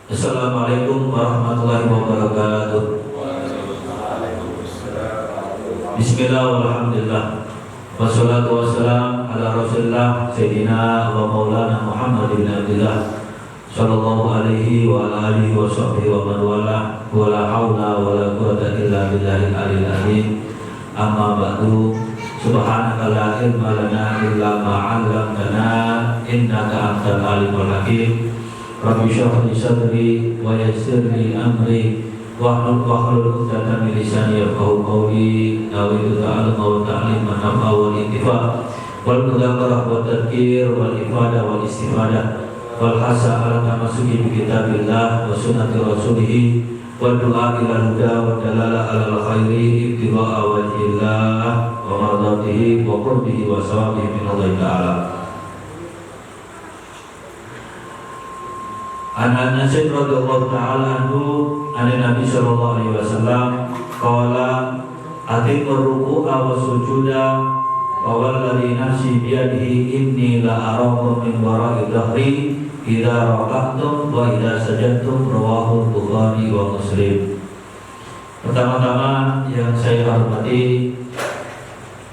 Assalamualaikum warahmatullahi wabarakatuh. Bismillah walhamdulillah. Wassalatu wassalam ala rasulillah Sayyidina wa maulana Muhammad bin Abdullah sallallahu alaihi wa ala alihi wa sahbihi wa man wala wa la hawla wa la quwwata illa billahil aliyil azim. Amma ba'du. Subhanaka la ilma lana illa ma 'allamtana innaka antal alimul hakim. Rabbi shrah li sadri wa yassir li amri wahlul 'uqdatam min lisani yafqahu qawli. Nawitu ta'alluma wa ta'liman nafa wal intifa wal mudzakarah wa tadhkir wal ifadah wal istifadah wal hasa ala tamassuki bi kitabillah wa sunnati rasulih wa du'a ila huda wa dalala ala khairi ibtigha'a wajhillah wa mardatihi wa qurbihi wa sawabihi min Allah ta'ala. Anas radhiyallahu ta'ala anhu an Nabi sallallahu alaihi wasallam qala atimur ruku'a wa sujuda wa walladhi nafsi biyadihi inni la arakum min wara'i dhahri idza raka'tum wa idza sajadtum. Rawahu Bukhari wa Muslim. Pertama-tama yang saya hormati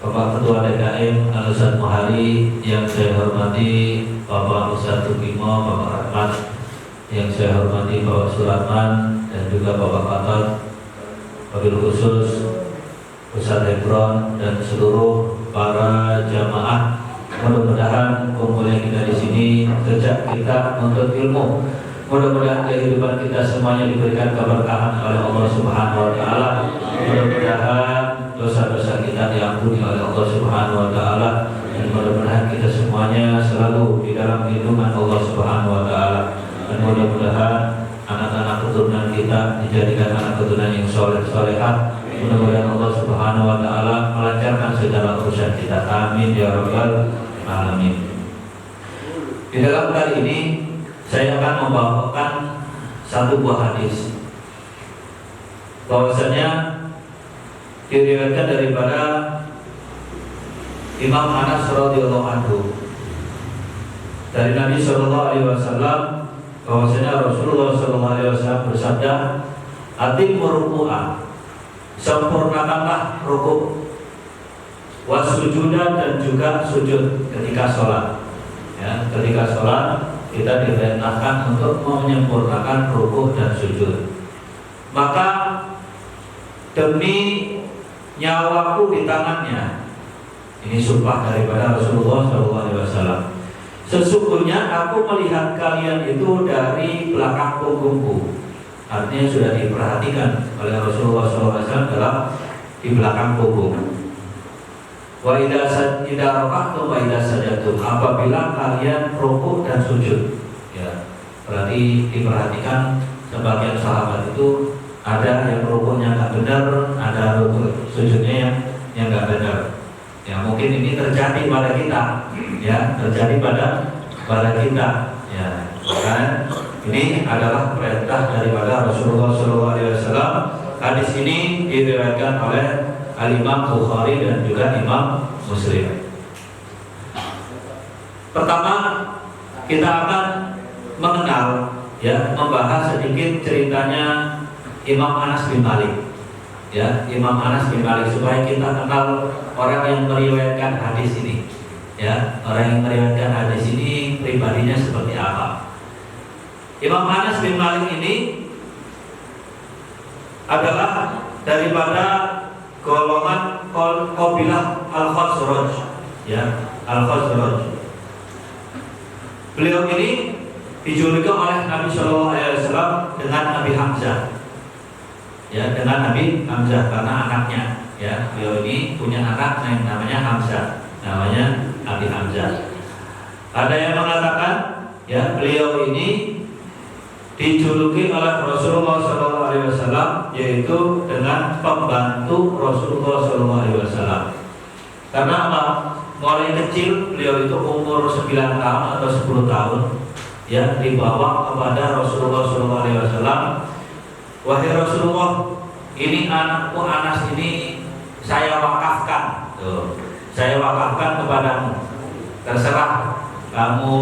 Bapak Ketua DKM Al-Ustaz Muhari, yang saya hormati Bapak Ustaz Tukimo, Bapak Rahmat, yang saya hormati Bapak Suratman dan juga Bapak Faton, wabil khusus Ustaz Hebron dan seluruh para jamaah. Mudah-mudahan kumpul yang kita di sini sejak kita menuntut ilmu. Mudah-mudahan kehidupan kita semuanya diberikan keberkahan oleh Allah Subhanahu wa taala. Mudah-mudahan dosa-dosa kita diampuni oleh Allah Subhanahu wa taala, dan mudah-mudahan kita semuanya selalu di dalam lindungan Allah Subhanahu wa taala. Dan mudah-mudahan anak-anak keturunan kita dijadikan anak keturunan yang soleh-solehah. Mudah-mudahan Allah Subhanahu wa taala melancarkan segala urusan kita. Amin ya rabbal alamin. Di dalam kali ini saya akan membawakan satu buah hadis, bahwasanya diriwayatkan daripada Imam Anas radhiyallahu anhu dari Nabi sallallahu alaihi wasallam, bahwasanya Rasulullah sallallahu alaihi wasallam bersabda, "Atimur ruku'a," sempurnakanlah rukuk, wasujudan, dan juga sujud ketika sholat. Ya, ketika sholat kita diperintahkan untuk menyempurnakan rukuk dan sujud. Maka demi nyawaku di tangannya, ini sumpah daripada Rasulullah SAW, sesungguhnya aku melihat kalian itu dari belakang punggungku. Artinya sudah diperhatikan oleh Rasulullah SAW dalam di belakang punggung. Wa idza raka'tum wa idza sajadtum, apabila kalian rukuk dan sujud. Ya, berarti diperhatikan sebagian sahabat itu ada yang rukuknya nggak benar, ada rukuk sujudnya yang nggak benar. Ya, mungkin ini terjadi pada kita, ya, terjadi pada kita. Ya, kan? Ini adalah perintah daripada Rasulullah SAW. Hadis ini diriwayatkan oleh Al-Imam Bukhari dan juga Imam Muslim. Pertama, kita akan mengenal, ya, membahas sedikit ceritanya Imam Anas bin Malik. Ya, Imam Anas bin Malik, supaya kita kenal orang yang meriwayatkan hadis ini. Ya, orang yang meriwayatkan hadis ini pribadinya seperti apa. Imam Anas bin Malik ini adalah daripada golongan kabilah Al-Khazraj, ya, Al-Khazraj. Beliau ini dijuluki oleh Nabi Shallallahu Alaihi Wasallam dengan Nabi Hamzah, ya, dengan Nabi Hamzah karena anaknya, ya, beliau ini punya anak yang namanya Hamzah, namanya Nabi Hamzah. Ada yang mengatakan, ya, beliau ini dijuluki oleh Rasulullah SAW, yaitu dengan pembantu Rasulullah SAW. Karena apa? Mulai kecil beliau itu umur 9 tahun atau 10 tahun, ya, dibawa kepada Rasulullah SAW. Wahai Rasulullah, ini anakku Anas ini saya wakafkan, saya wakafkan kepadamu. Terserah kamu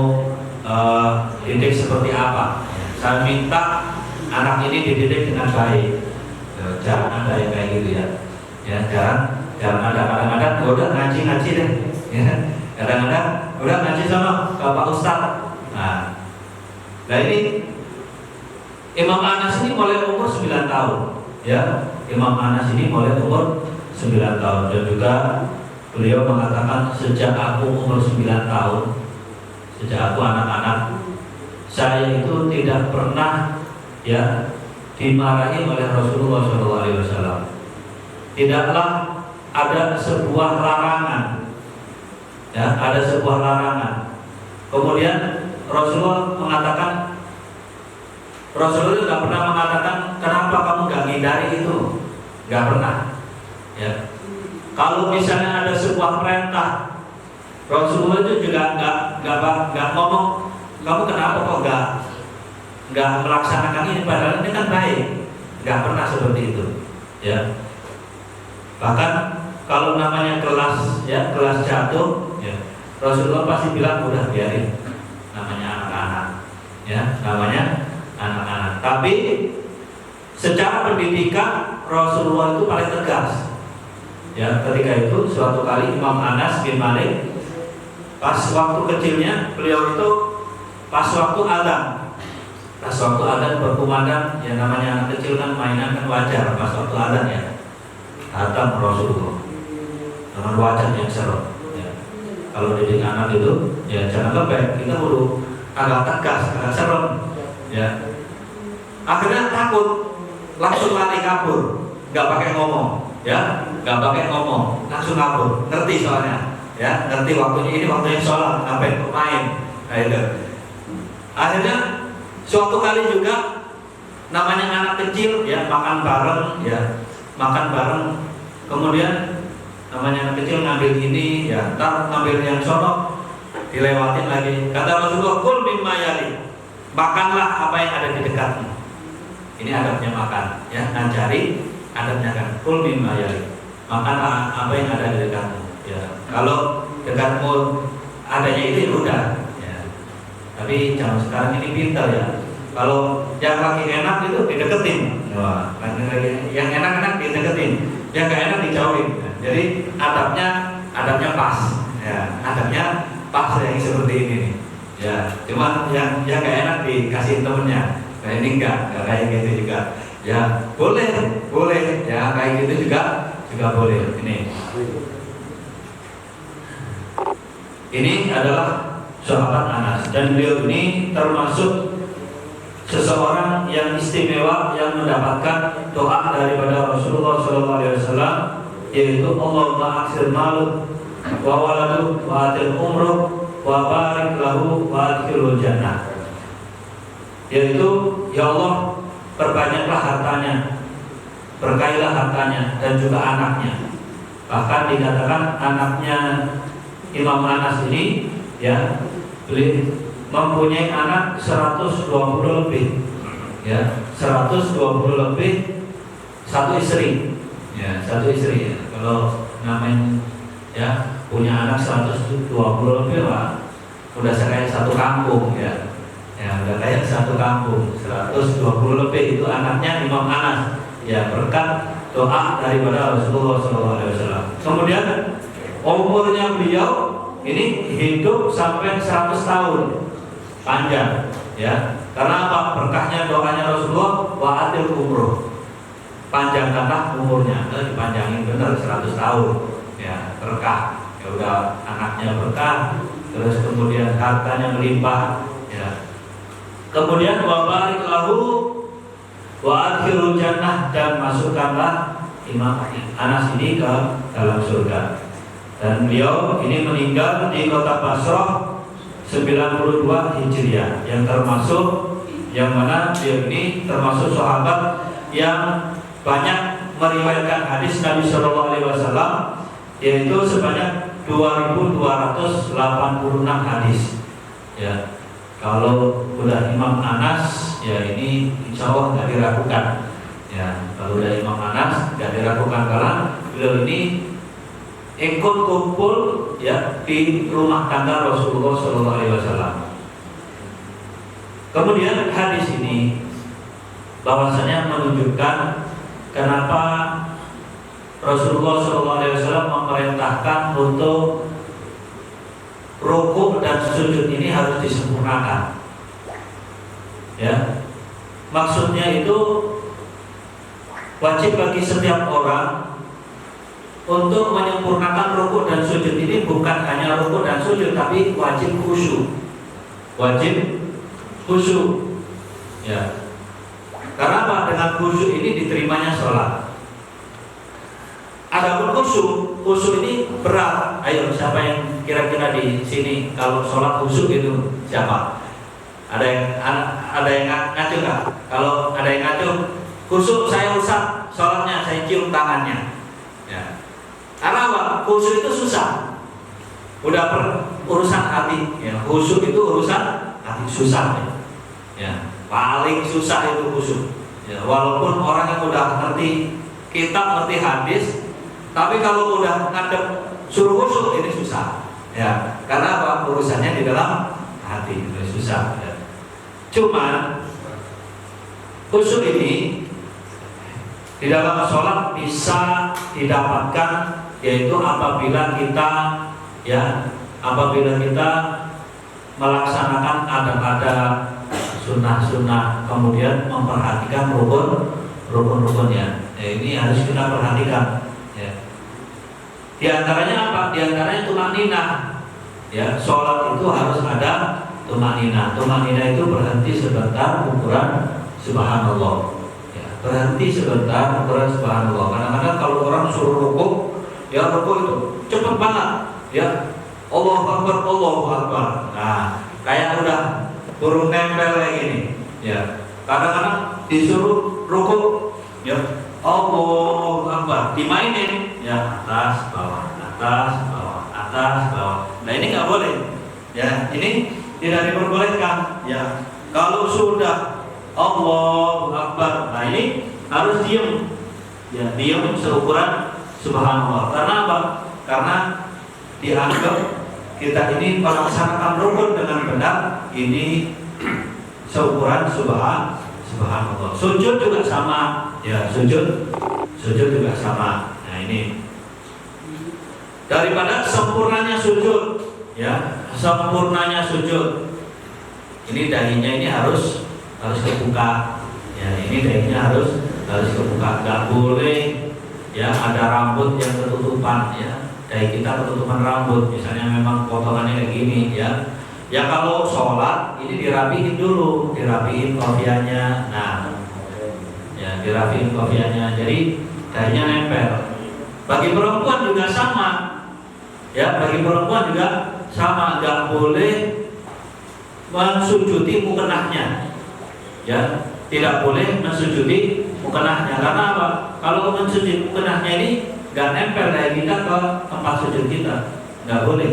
didik seperti apa. saya minta anak ini dididik dengan baik. Jangan ada yang kayak gitu ya. Ya, jangan ada kadang-kadang udah ngaji deh. Ya. Kadang-kadang udah ngaji sama Pak Ustadz. Nah ini Imam Anas ini mulai umur 9 tahun. Ya, Imam Anas ini mulai umur 9 tahun dan juga beliau mengatakan sejak aku umur 9 tahun, sejak aku anak-anak, saya itu tidak pernah ya dimarahi oleh Rasulullah SAW. Tidaklah ada sebuah larangan, ya, ada sebuah larangan. Kemudian Rasulullah mengatakan, Rasulullah itu tidak pernah mengatakan kenapa kamu nggak ngindari itu, nggak pernah. Ya. Kalau misalnya ada sebuah perintah, Rasulullah itu juga nggak ngomong, kamu kenapa kok nggak melaksanakan ini, padahal ini kan baik. Nggak pernah seperti itu. Ya. Bahkan kalau namanya kelas jatuh, ya, Rasulullah pasti bilang udah biarin, namanya anak-anak, ya, namanya anak-anak. Tapi secara pendidikan Rasulullah itu paling tegas. Ya, ketika itu suatu kali Imam Anas bin Malik pas waktu kecilnya beliau itu pas waktu adzan berkumandang, ya namanya anak kecil kan mainan kan wajar pas waktu adzan ya. Datang Rasulullah dengan wajah yang serem. Ya. Kalau didik anak itu, ya jangan lembek, kita perlu agak tegas, agak serem. Ya. Akhirnya takut, langsung lari kabur, nggak pakai ngomong, ya, nggak pakai ngomong, langsung kabur. Ngerti soalnya, ya, ngerti waktunya ini waktunya sholat, ngapain pemain. Nah itu. Akhirnya suatu kali juga namanya anak kecil, ya makan bareng, ya. Makan bareng, kemudian namanya anak kecil ngambil ini, ya, ntar ngambil yang sono, dilewatin lagi. Kata Rasulullah, kul mimma yali, makanlah apa yang ada di dekatmu. Ini adabnya makan, ya, ngajari adabnya kan. Kul mimma yali, makanlah apa yang ada di dekatmu. Ya, kalau dekatmu adanya itu udah, ya. Tapi zaman sekarang ini pintar ya. Kalau yang lagi enak itu dideketin, wah, yang enak-enak dideketin, yang gak enak dijauhin. Jadi adabnya pas, ya, adabnya pas yang seperti ini nih. Ya, cuma yang gak enak dikasih temennya. Nah ini enggak kayak gitu juga. Ya boleh, ya kayak gitu juga boleh. Ini adalah sahabat Anas dan beliau ini termasuk seseorang yang istimewa yang mendapatkan doa daripada Rasulullah SAW, yaitu Allahumma aksir malu wa waladu wa atil umruh wa barik lahu wa adkhilul jannah, yaitu ya Allah perbanyaklah hartanya, berkailah hartanya dan juga anaknya. Bahkan dikatakan anaknya Imam Anas ini, ya, beliau mempunyai anak 120 lebih, ya, 120 lebih, satu istri, ya, satu istri. Ya. Kalau namanya, ya, punya anak 120 lebih, wah, udah kayak satu kampung, ya, udah kayak satu kampung. 120 lebih itu anaknya Imam Anas, ya, berkat doa daripada Rasulullah SAW. Kemudian umurnya beliau ini hidup sampai 100 tahun. Panjang, ya, karena apa? Berkahnya doanya Rasulullah, wa atil umruh, panjangkanlah umurnya, dipanjangin benar 100 tahun, ya, berkah. Ya udah anaknya berkah, terus kemudian hartanya melimpah, ya. Kemudian wa barik lahu wa adkhilul jannah, dan masukkanlah Imam Anas ini ke dalam surga. Dan beliau ini meninggal di kota Basrah 92 Hijriah, yang termasuk yang mana dia ini termasuk sahabat yang banyak meriwayatkan hadis Nabi SAW, yaitu sebanyak 2286 hadis. Ya, kalau udah Imam Anas, ya ini insya Allah nggak diragukan. Ya, kalau udah Imam Anas nggak diragukan, karena beliau ini ikut kumpul, ya, di rumah tangga Rasulullah SAW. Kemudian hadis ini bahwasanya menunjukkan kenapa Rasulullah SAW memerintahkan untuk rukuk dan sujud ini harus disempurnakan. Ya, maksudnya itu wajib bagi setiap orang untuk menyempurnakan rukuk dan sujud ini, bukan hanya rukuk dan sujud, tapi wajib khusyuk. Wajib khusyuk. Ya. Karena apa? Dengan khusyuk ini diterimanya sholat. Adapun khusyuk ini berat. Ayo, siapa yang kira-kira di sini kalau sholat khusyuk itu siapa? Ada yang ngaco nggak? Kalau ada yang ngaco, khusyuk saya rusak sholatnya, saya cium tangannya. Ya. Karena apa? Khusyuk itu susah. Udah urusan hati. Ya. Khusyuk itu urusan hati, susah. Ya. Paling susah itu khusyuk. Ya. Walaupun orang yang udah ngerti kitab, ngerti hadis, tapi kalau udah ngadep suruh khusyuk ini susah. Ya. Karena apa? Urusannya di dalam hati, itu susah. Ya. Cuman khusyuk ini di dalam sholat bisa didapatkan, yaitu apabila kita melaksanakan ada sunnah-sunnah, kemudian memperhatikan rukun-rukunnya. Ini harus kita perhatikan. Ya. Di antaranya apa? Di antaranya tumaninah. Ya, sholat itu harus ada tumaninah. Tumaninah itu berhenti sebentar, ukuran subhanallah. Ya, berhenti sebentar, ukuran subhanallah. Kadang-kadang kalau orang suruh rukuk, ya rukuk itu cepat banget. Ya, Allahu Akbar, Allahu Akbar. Nah, kayak udah burung nempel kayak gini. Ya, kadang-kadang disuruh rukuk, ya Allahu Akbar, dimainin, ya atas bawah, atas bawah, atas bawah. Nah ini nggak boleh. Ya, ini tidak diperbolehkan. Ya, kalau sudah Allahu Akbar, nah ini harus diam. Ya, diam seukuran subhanallah. Karena apa? Karena dianggap kita ini melaksanakan rukun dengan benar, ini seukuran subhanallah. Sujud juga sama. Ya, sujud juga sama. Nah ini daripada sempurnanya sujud, ya sempurnanya sujud, ini dahinya ini harus kebuka. Ya, ini dahinya harus kebuka. Nggak boleh ya ada rambut yang ketutupan. Ya, dahi kita ketutupan rambut. Misalnya memang potongannya kayak gini. Ya, ya kalau sholat ini dirapihin dulu, dirapihin kopiahnya. Nah, ya dirapihin kopiahnya. Jadi dahinya nempel. Bagi perempuan juga sama. Ya, bagi perempuan juga sama, nggak boleh mensujudi mukenahnya. Ya, tidak boleh mensujudi mukenahnya. Karena apa? Kalau mensujudi mukenahnya ini nggak nempel dahi kita ke tempat sujud kita, nggak boleh.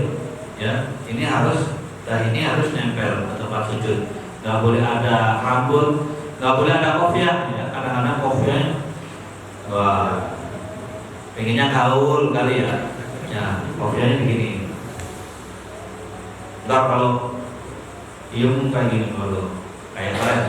Ya, ini harus nempel ke tempat sujud. Nggak boleh ada rambut, nggak boleh ada kopiah. Ya, kadang-kadang kopiahnya, wah, pengennya gaul kali ya. Ya, kopiahnya begini. Ntar kalau diem kayak gini malu, kayak keren.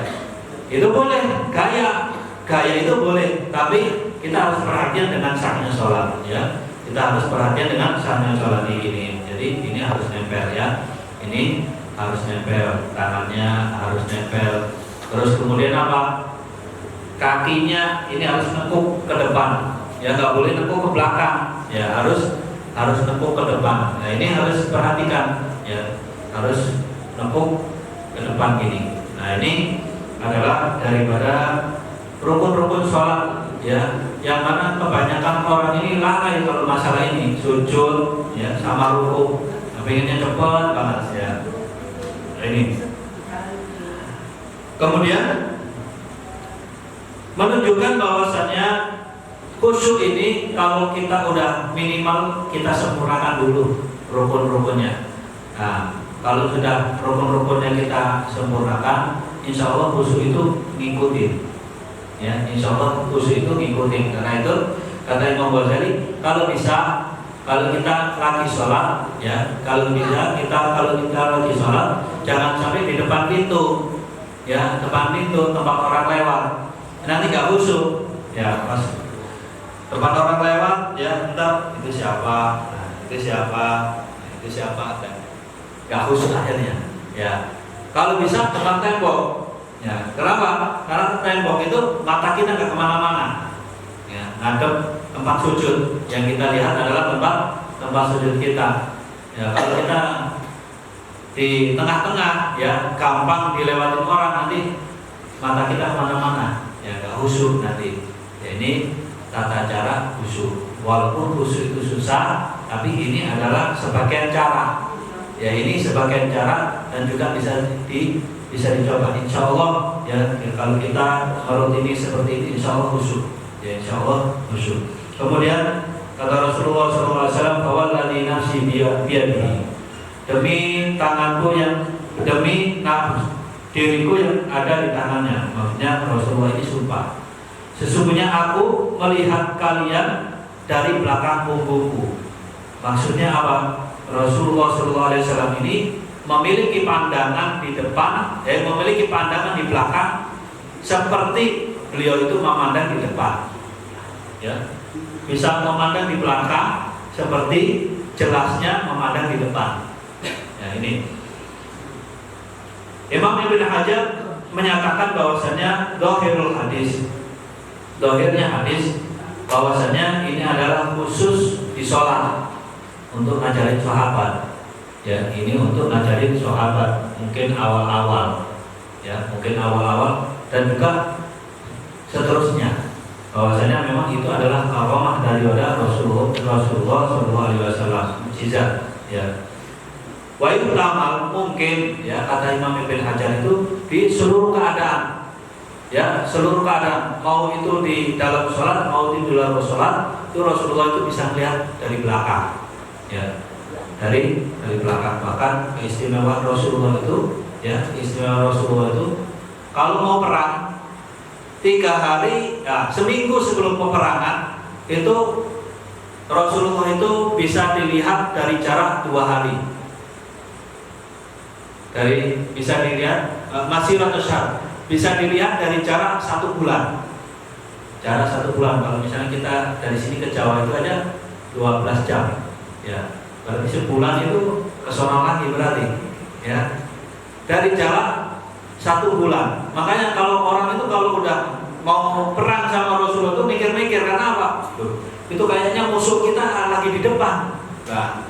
Itu boleh, gaya itu boleh, tapi kita harus perhatian dengan sahnya sholat. Ya, kita harus perhatian dengan sahnya sholat ini. Jadi ini harus nempel ya. Ini harus nempel, tangannya harus nempel. Terus kemudian apa? Kakinya ini harus nekuk ke depan. Ya, nggak boleh nekuk ke belakang. Ya, harus nekuk ke depan. Nah, ini harus perhatikan. Ya, harus nekuk ke depan gini. Nah, ini adalah daripada rukun-rukun sholat. Ya, yang mana kebanyakan orang ini lalai kalau masalah ini, sujud ya sama rukuk. Pengennya cepat banget ya. Ini. Kemudian menunjukkan bahwasannya khusyuk ini kalau kita udah minimal kita sempurnakan dulu rukun-rukunnya. Nah, kalau sudah rukun-rukunnya kita sempurnakan, insya Allah khusyuk itu ngikutin. Ya, insya Allah khusyuk itu ngikutin. Karena itu kata Imam Ghazali, kalau kita lagi sholat, ya, kalau kita lagi sholat, jangan sampai di depan pintu. ya depan pintu tempat orang lewat, nanti nggak khusyuk, ya pas depan orang lewat, ya entar itu siapa, nah, itu siapa, itu siapa, dan nggak khusyuk akhirnya, ya. Kalau bisa depan tembok, ya. Kenapa? Karena tembok itu mata kita nggak kemana-mana, ya. Ngadep tempat sujud, yang kita lihat adalah tempat sujud kita. Ya, kalau kita di tengah-tengah, ya gampang dilewatin orang, nanti mata kita kemana-mana, ya nggak khusyuk nanti. Ya, ini tata cara khusyuk. Walaupun khusyuk itu susah, tapi ini adalah sebagian cara. Ya, ini sebagian cara dan juga bisa dicoba. Insya Allah, ya kalau kita merutini seperti ini, insya Allah khusyuk. Ya, insya Allah khusyuk. Kemudian kata Rasulullah SAW, "Fawalladzi nafsi biyadihi." Demi tanganku demi diriku yang ada di tangannya. Maksudnya Rasulullah ini sumpah. Sesungguhnya aku melihat kalian dari belakang punggungku. Maksudnya apa? Rasulullah SAW ini memiliki pandangan di depan, memiliki pandangan di belakang, seperti beliau itu memandang di depan. Ya. Bisa memandang di belakang seperti jelasnya memandang di depan. Ya, ini Imam Ibn Hajar menyatakan bahwasanya dohirnya hadis bahwasanya ini adalah khusus di sholat untuk ngajarin sahabat. Ya, ini untuk ngajarin sahabat mungkin awal-awal, ya mungkin awal-awal dan juga seterusnya. Bahwasanya memang itu adalah karamah daripada Rasulullah SAW, mukjizat, ya. Wa itu tamal mungkin, ya kata Imam Ibn Hajar itu di seluruh keadaan, ya seluruh keadaan, mau itu di dalam sholat, mau di luar sholat, itu Rasulullah itu bisa melihat dari belakang, ya dari belakang. Bahkan keistimewaan Rasulullah itu, ya istimewa Rasulullah itu kalau mau perang 3 hari, ya, seminggu sebelum peperangan itu Rasulullah itu bisa dilihat dari jarak 2 hari. Bisa dilihat masih ratusar, bisa dilihat dari jarak 1 bulan. Jarak 1 bulan. Kalau misalnya kita dari sini ke Jawa itu aja 12 jam, ya. Berarti sebulan itu kesono lagi berarti, ya. Dari jarak 1 bulan. Makanya kalau orang itu kalau udah mau perang sama Rasulullah itu mikir-mikir, karena apa? Itu kayaknya musuh kita lagi di depan. Nah,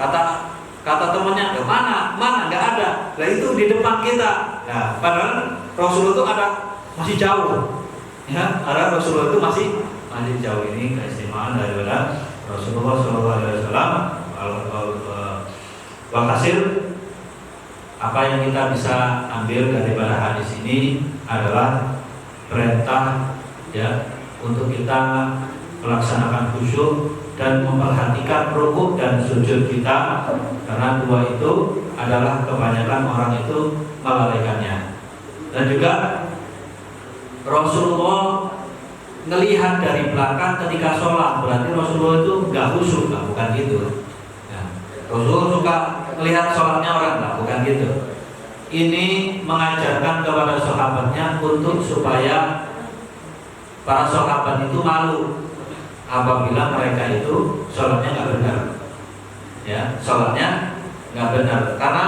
kata temannya, mana nggak ada. Nah itu di depan kita. Nah, padahal Rasulullah itu masih jauh. Ya, ada Rasulullah itu masih jauh. Ini keistimewaan daripada Rasulullah SAW. Walhasil, apa yang kita bisa ambil daripada hadis ini adalah perintah, ya, untuk kita melaksanakan khusyuk dan memperhatikan rukuk dan sujud kita, karena 2 itu adalah kebanyakan orang itu melalaikannya. Dan juga Rasulullah melihat dari belakang ketika sholat, berarti Rasulullah itu nggak khusyuk, bukan gitu. Ya. Rasulullah suka melihat sholatnya orang, bukan gitu. Ini mengajarkan kepada sahabatnya untuk supaya para sahabat itu malu apabila mereka itu sholatnya nggak benar, ya sholatnya nggak benar. Karena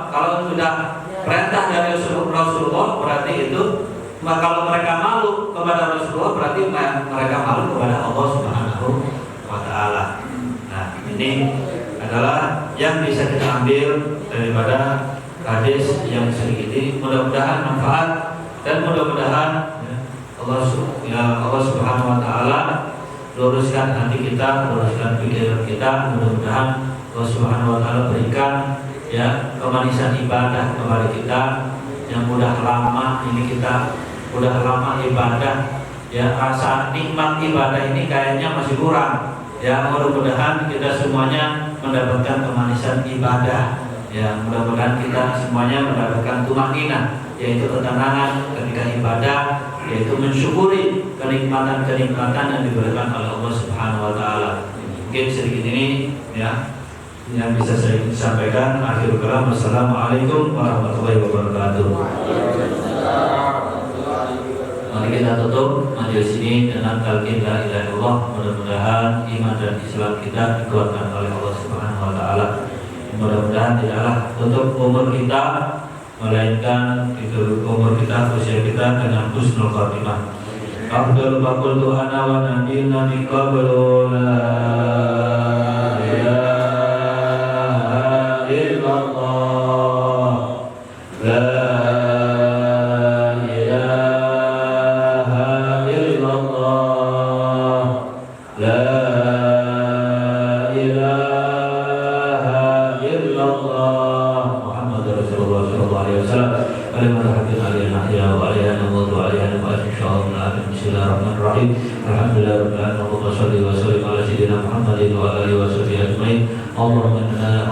kalau sudah perintah dari Rasulullah, berarti itu kalau mereka malu kepada Rasulullah, berarti mereka malu kepada Allah Subhanahu wa Ta'ala. Nah, ini adalah yang bisa kita ambil daripada hadis yang sedikit ini. Mudah-mudahan manfaat dan mudah-mudahan Allah Subhanahu wa Ta'ala luruskan hati kita, luruskan pikiran kita. Mudah-mudahan Allah Subhanahu wa Ta'ala berikan, ya, kemanisan ibadah kepada kita yang udah lama ibadah, ya, rasa nikmat ibadah ini kayaknya masih kurang. Ya, mudah-mudahan kita semuanya mendapatkan kemanisan ibadah. Ya, mudah-mudahan kita semuanya mendapatkan tumaninah, yaitu ketenangan ketika ibadah, yaitu mensyukuri kenikmatan-kenikmatan yang diberikan oleh Allah Subhanahu wa Ta'ala. Mungkin sedikit ini, ya, yang bisa saya sampaikan. Akhirul kalam, wassalamualaikum warahmatullahi wabarakatuh. Mari kita tutup majelis ini dengan talqin la ilaha illallah. Mudah-mudahan iman dan Islam kita dikuatkan oleh Allah Subhanahu wa taala. Mudah-mudahan tidaklah tutup umur kita, melainkan itu umur kita, usia kita dengan husnul khatimah. Afdal ma qultu ana wa nabiyuna min qablu la ilaha illallah la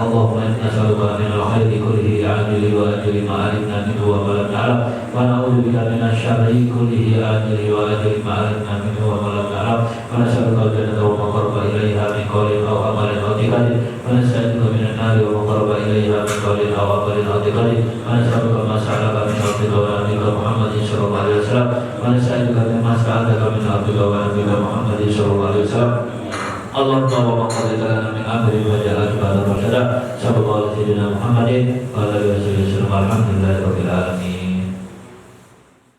Allahumma inna nas'aluka min al-khairi kullihi ajlihi wa ajlihi ma alimna minhu wa ma lam na'lam wa na'udzu bika min asy-syarri kullihi ajlihi wa ajlihi ma alimna minhu wa ma lam na'lam wa nas'aluka al-jannata wa ma qaraba ilayha min qawlin aw amalin aw i'tiqadin wa nas'aluka min an-nari wa ma qaraba ilayha min qawlin aw amalin aw i'tiqadin wa nas'aluka ma sa'alaka min abdika wa nabiyika Muhammadin sallallahu alaihi wasallam wa nas'aluka mimma sa'alaka min abdika wa nabiyika Muhammadin sallallahu alaihi wasallam Allahumma qad lana min amri wa ja'al ibadana rasyada sallallahu alaihi wa sallam Muhammadin wa alihi wa sallam alhamdulillahi rabbil alamin.